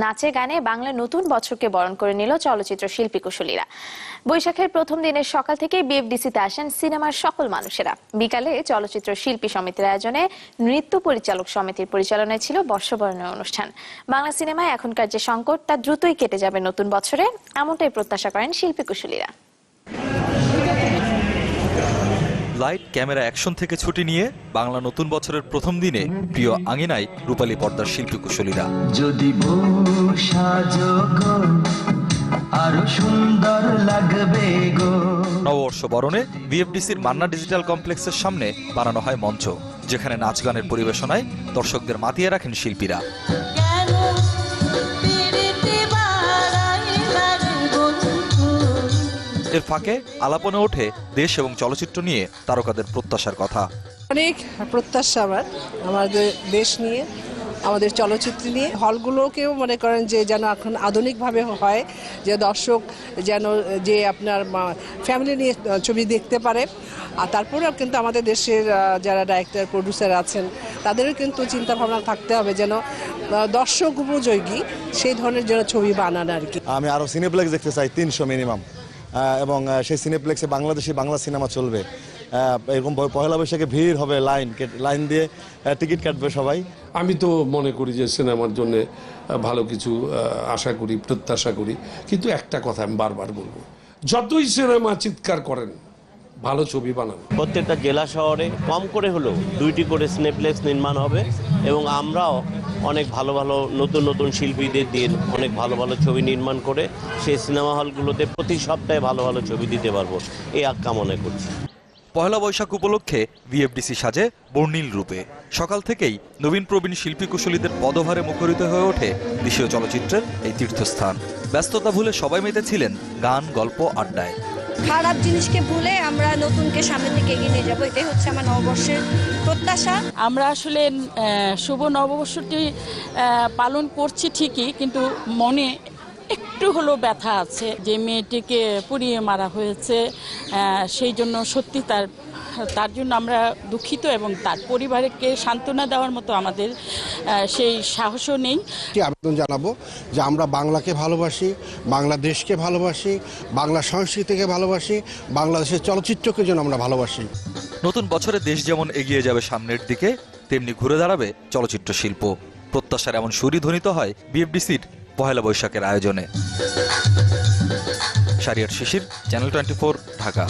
নাচে গানে বাংলা নতুন বছরকে বরণ করে নিল চলচ্চিত্র শিল্পী কুশলীরা। বৈশাখের প্রথম দিনের সকাল থেকে বিএফডিসিতে আসেন সিনেমার সকল মানুষেরা। বিকালে চলচ্চিত্র শিল্পী সমিতির আয়োজনে নৃত্য পরিচালক সমিতির পরিচালনায় ছিল বর্ষবরণের অনুষ্ঠান। বাংলা সিনেমায় এখনকার যে সংকট তা দ্রুতই কেটে যাবে নতুন বছরে, এমনটাই প্রত্যাশা করেন শিল্পী কুশলীরা। লাইট ক্যামেরা অ্যাকশন থেকে ছুটি নিয়ে বাংলা নতুন বছরের প্রথম দিনে প্রিয় আঙিনায় রূপালী পর্দার শিল্পী কুশলীরা। যদি আরো সুন্দর লাগবে গো। নববর্ষ বরণে বিএফডিসির মান্না ডিজিটাল কমপ্লেক্সের সামনে বানানো হয় মঞ্চ, যেখানে নাচ গানের পরিবেশনায় দর্শকদের মাতিয়ে রাখেন শিল্পীরা। এর ফাঁকে আলাপনে ওঠে দেশ এবং চলচ্চিত্র নিয়ে তারকাদের প্রত্যাশার কথা। অনেক প্রত্যাশা আমাদের দেশ নিয়ে, আমাদের চলচ্চিত্র নিয়ে। হলগুলোকেও মনে করেন যে যেন এখন আধুনিকভাবে হয়, যে দর্শক যেন যে আপনার ফ্যামিলি নিয়ে ছবি দেখতে পারে। আর তারপরেও কিন্তু আমাদের দেশের যারা ডাইরেক্টর প্রডিউসার আছেন তাদেরও কিন্তু চিন্তা ভাবনা থাকতে হবে যেন দর্শক উপযোগী সেই ধরনের যেন ছবি বানান আর কি। আমি আরো সিনেপ্লেক্স দেখতে চাই 300 মিনিমাম, এবং সেই সিনেপ্লেক্সে বাংলাদেশি বাংলা সিনেমা চলবে। এরকম পয়লা বৈশাখে ভিড় হবে, লাইন দিয়ে টিকিট কাটবে সবাই। আমি তো মনে করি যে সিনেমার জন্য ভালো কিছু আশা করি, প্রত্যাশা করি, কিন্তু একটা কথা আমি বারবার বলবো, যতই সিনেমা চিৎকার করেন ভালো ছবি বানান। প্রত্যেকটা জেলা শহরে কম করে হলেও 2টি করে সিনেপ্লেক্স নির্মাণ হবে এবং আমরাও অনেক ভালো ভালো নতুন নতুন শিল্পীদের দিয়ে অনেক ভালো ভালো ছবি নির্মাণ করে সেই সিনেমা হলগুলোতে প্রতি সপ্তাহে ভালো ভালো ছবি দিতে পারবো, এই আশা মনে করছি। পয়লা বৈশাখ উপলক্ষে বিএফডিসি সাজে বর্ণিল রূপে। সকাল থেকেই নবীন প্রবীণ শিল্পী কুশলীদের পদভারে মুখরিত হয়ে ওঠে দেশীয় চলচ্চিত্রের এই তীর্থস্থান। ব্যস্ততা ভুলে সবাই মেতেছিলেন গান, গল্প, আড্ডায়। খারাপ জিনিসকে ভুলে আমরা নতুনকে সামনে থেকে এগিয়ে নিয়ে যাবো, এটাই হচ্ছে আমার নববর্ষের প্রত্যাশা। আমরা আসলে শুভ নববর্ষটি পালন করছি ঠিকই, কিন্তু মনে একটু হলেও ব্যথা আছে যে মেয়েটিকে পুড়িয়ে মারা হয়েছে। সেই জন্য সত্যি তার জন্য আমরা দুঃখিত এবং তার পরিবারকে সান্ত্বনা দেওয়ার মতো আমাদের সেই সাহসও নেই। আবেদন জানাবো যে আমরা বাংলাকে ভালোবাসি, বাংলাদেশকে ভালোবাসি, বাংলা সংস্কৃতিকে ভালোবাসি, বাংলাদেশের চলচ্চিত্রকে যেন আমরা ভালোবাসি। নতুন বছরে দেশ যেমন এগিয়ে যাবে সামনের দিকে, তেমনি ঘুরে দাঁড়াবে চলচ্চিত্র শিল্প। প্রত্যাশার এমন সুরই ধ্বনিত হয় বিএফডিসির পহেলা বৈশাখের আয়োজনে। শারিয়ার শিশির, চ্যানেল 24, ঢাকা।